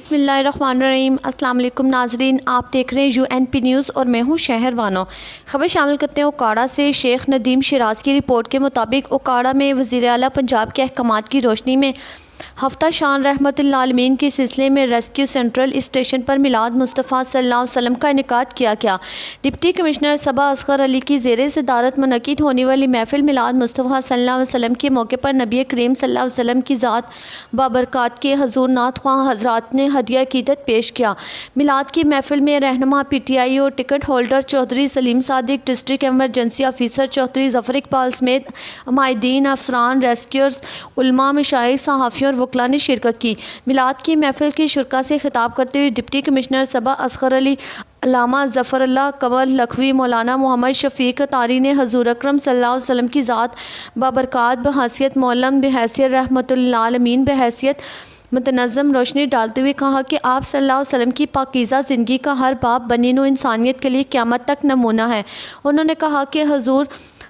बिस्मिल्लाहिर्रहमानिर्रहीम। अस्सलाम वालेकुम नाजरीन, आप देख रहे हैं UNP न्यूज़ और मैं हूं शहर बानो। खबर शामिल करते हैं ओकाड़ा से। शेख नदीम शिराज की रिपोर्ट के मुताबिक ओकाड़ा में वज़ीर आला पंजाब के अहकामात की रोशनी में हफ्ता शान रहमतुल्लिल आलमीन के सिलसिले में रेस्क्यू सेंट्रल स्टेशन पर मिलाद मुस्तफ़ा सल्लल्लाहु अलैहि वसल्लम का इनेकाद किया गया। डिप्टी कमिश्नर सबा असगर अली की ज़ेर सदारत मुनक़िद होने वाली महफिल मिलाद मुस्तफ़ा सल्लल्लाहु अलैहि वसल्लम के मौके पर नबी करीम सल्लल्लाहु अलैहि वसल्लम की ज़ात बाबरकात के हज़ूर नात ख्वाह हज़रात ने हदिया अक़ीदत पेश किया। मिलाद की महफिल में रहनुमा PTI और ticket holder Chaudhry Salim Sadiq, district emergency officer Chaudhry Zafar Iqbal समेत अमायदीन, अफसरान, रेस्क्यूअर्स, उलमा, मशाइख, सहाफ़ियों और वकला ने शिरकत की। मिलाद की महफिल के शुरका से खिताब करते हुए डिप्टी कमिश्नर सबा असगर अली, अल्लामा ज़फ़रुल्लाह कमर लखवी, मौलाना मोहम्मद शफ़ीक अतारी ने हज़ूर अकरम सल्लल्लाहु अलैहि वसल्लम की ज़ात बाबरकात बहैसियत मौलम, बहैसियत रहमतुल्लिल आलमीन, बहैसियत मुतनज़्ज़म रोशनी डालते हुए कहा कि आप सल्लल्लाहु अलैहि वसल्लम की पाकीज़ा ज़िंदगी का हर बाब बनी नूं इंसानियत के लिए क़यामत तक नमूना है। उन्होंने कहा कि हज़ूर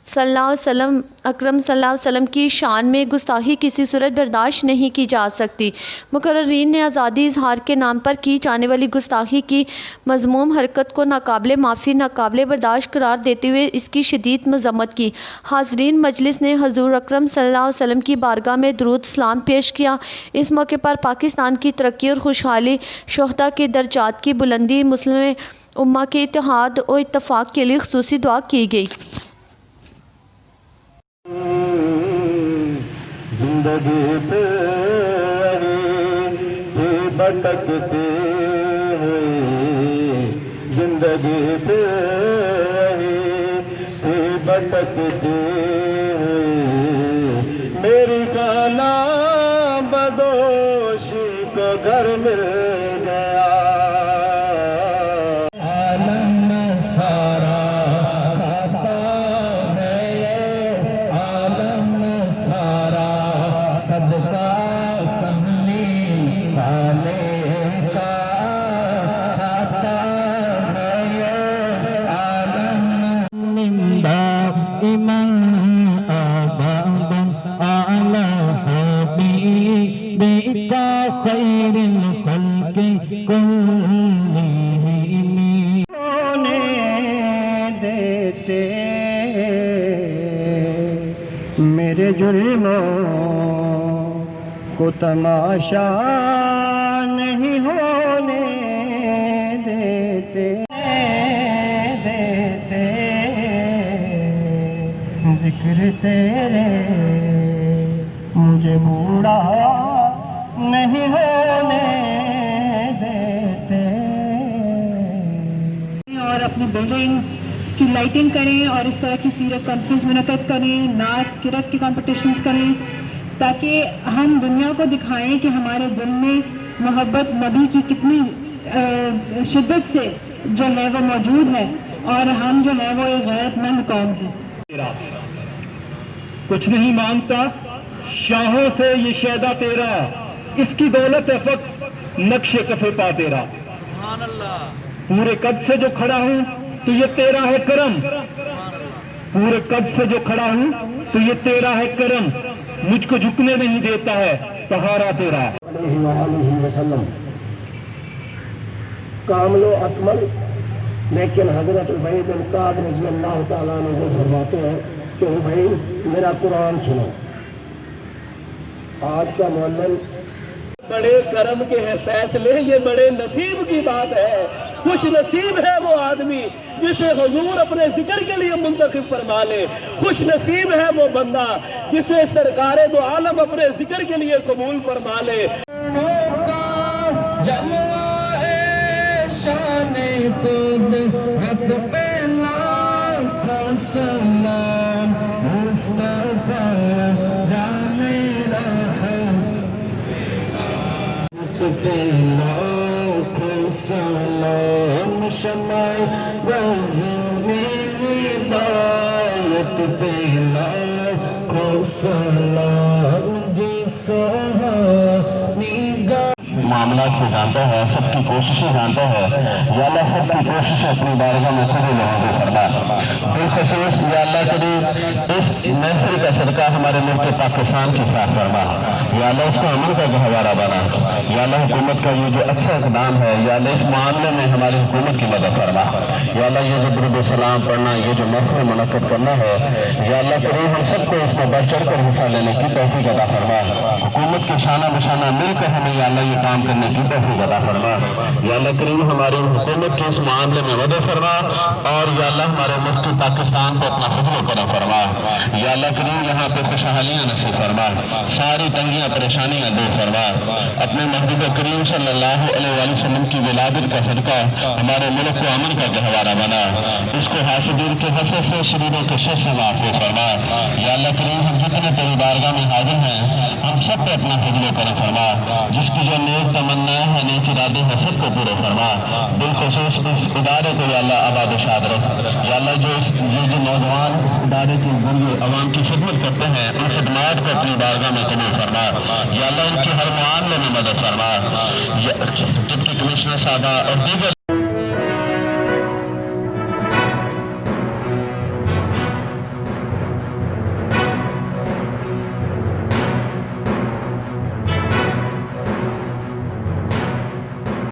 सल्लल्लाहु अकरम सल्लल्लाहु अलैहि वसल्लम की शान में गुस्ताखी किसी सूरत बर्दाश्त नहीं की जा सकती। मुकर्ररीन ने आज़ादी इजहार के नाम पर की जाने वाली गुस्ताखी की मज़मूम हरकत को नाकाबिले माफ़ी, नाकाबिले बर्दाश्त करार देते हुए इसकी शदीद मज़म्मत की। हाज़रीन मजलिस ने हज़ूर अकरम सल्लल्लाहु अलैहि वसल्लम की बारगाह में दुरूद सलाम पेश किया। इस मौके पर पाकिस्तान की तरक्की और खुशहाली, शुहदा के दर्जात की बुलंदी, मुस्लिम उम्मा के इत्तेहाद और इत्तफ़ाक़ के लिए ख़ुसूसी दुआ की गई। जिंदगी पे भटकते हुए, जिंदगी पे भटकते हुए, मेरी खाना बदोशी को घर मिल गया। मेरे जुल्मों को तमाशा नहीं होने देते, जिक्र तेरे मुझे बूढ़ा नहीं होने देते। और अपनी बिल्डिंग्स की लाइटिंग करें और इस तरह की सीरत कॉन्फ्रेंस मुनक़द करें, नात किरत की कॉम्पिटिशन्स करें, ताकि हम दुनिया को दिखाएं कि हमारे दिल में मोहब्बत नबी की कितनी शिद्दत से जो है वो मौजूद है और हम जो है वो एक गैरतमंद कौम है। कुछ नहीं मांगता शाहों से ये शहदा तेरा, इसकी दौलत है फक़्त नक्शे कफ़े पा तेरा। पूरे कद से जो खड़ा हूँ तो ये तेरा है करम, पूरे कद से जो खड़ा हूँ तो ये तेरा है करम, मुझको झुकने नहीं देता है सहारा तेरा। अलैहि वसल्लम कामलो अकमल, लेकिन हजरत उबई बिन काब रज़ी अल्लाह तआला अन्हु फरमाते हैं कि उबई मेरा कुरान सुनो। आज का मौलवी बड़े करम के हैं फैसले, ये बड़े नसीब की बात है। खुश नसीब है वो आदमी जिसे हुजूर अपने जिक्र के लिए मुंतखब फरमा ले, खुश नसीब है वो बंदा जिसे सरकारे दो आलम अपने जिक्र के लिए कबूल फरमा ले। معاملات کو جانتا ہے، سب کی کوششیں جانتا ہے، یا اللہ سب کی کوششیں اپنی بارگاہ میں قبول ہوں گے فرما۔ بالخصوص یا اللہ کریم اس محفل کا صدقہ ہمارے ملک پاکستان کی خاطر فرما، یا اللہ اس کو امن کا گہوارہ بنا، یا اللہ حکومت کا یہ جو اچھا اقدام ہے، یا اللہ اس معاملے میں ہماری حکومت کی مدد فرما، یا اللہ یہ جو درود و سلام پڑھنا، یہ جو محفل منعقد کرنا ہے، یا اللہ کریم ہم سب کو اس میں بڑھ چڑھ کر حصہ لینے کی توفیق عطا فرما، حکومت کے شانہ بشانہ مل کر ہمیں یا اللہ یہ کام کرنے کی توفیق عطا فرما، یا اللہ کریم ہماری حکومت کے اس معاملے میں مدد فرما، اور یا اللہ ہمارے ملک پاکستان کو اپنا فضل و کرم فرما، یا اللہ کریم یہاں پہ خوشحالیاں نصیب فرما، ساری تنگیاں پریشانیاں دور فرما، اپنے محبوب کریم صلی اللہ علیہ وآلہ وسلم کی ولادت کا صدقہ ہمارے ملک کو امن کا گہوارہ بنا، اس کو حاسدین کے حسد سے، شریروں کے شر سے محفوظ فرما، یا اللہ کریم ہم جتنے تیری بارگاہ میں حاضر ہیں ہم سب پہ اپنا فضل و کرم فرما، جس کی جو نیک تمنا ہے، نیک ارادے ہیں، سب کو پورے فرما، بالخصوص اس ادارے کو یا اللہ آباد و شاد رکھ، یا اللہ یہ جو نوجوان اس ادارے کے ذریعے عوام کی خدمت کرتے ہیں ان خدمات کو اپنی بارگاہ میں قبول فرما، یا اللہ ان کی ہر معاملے میں مدد فرما، ڈپٹی کمشنر صاحبہ اور دیگر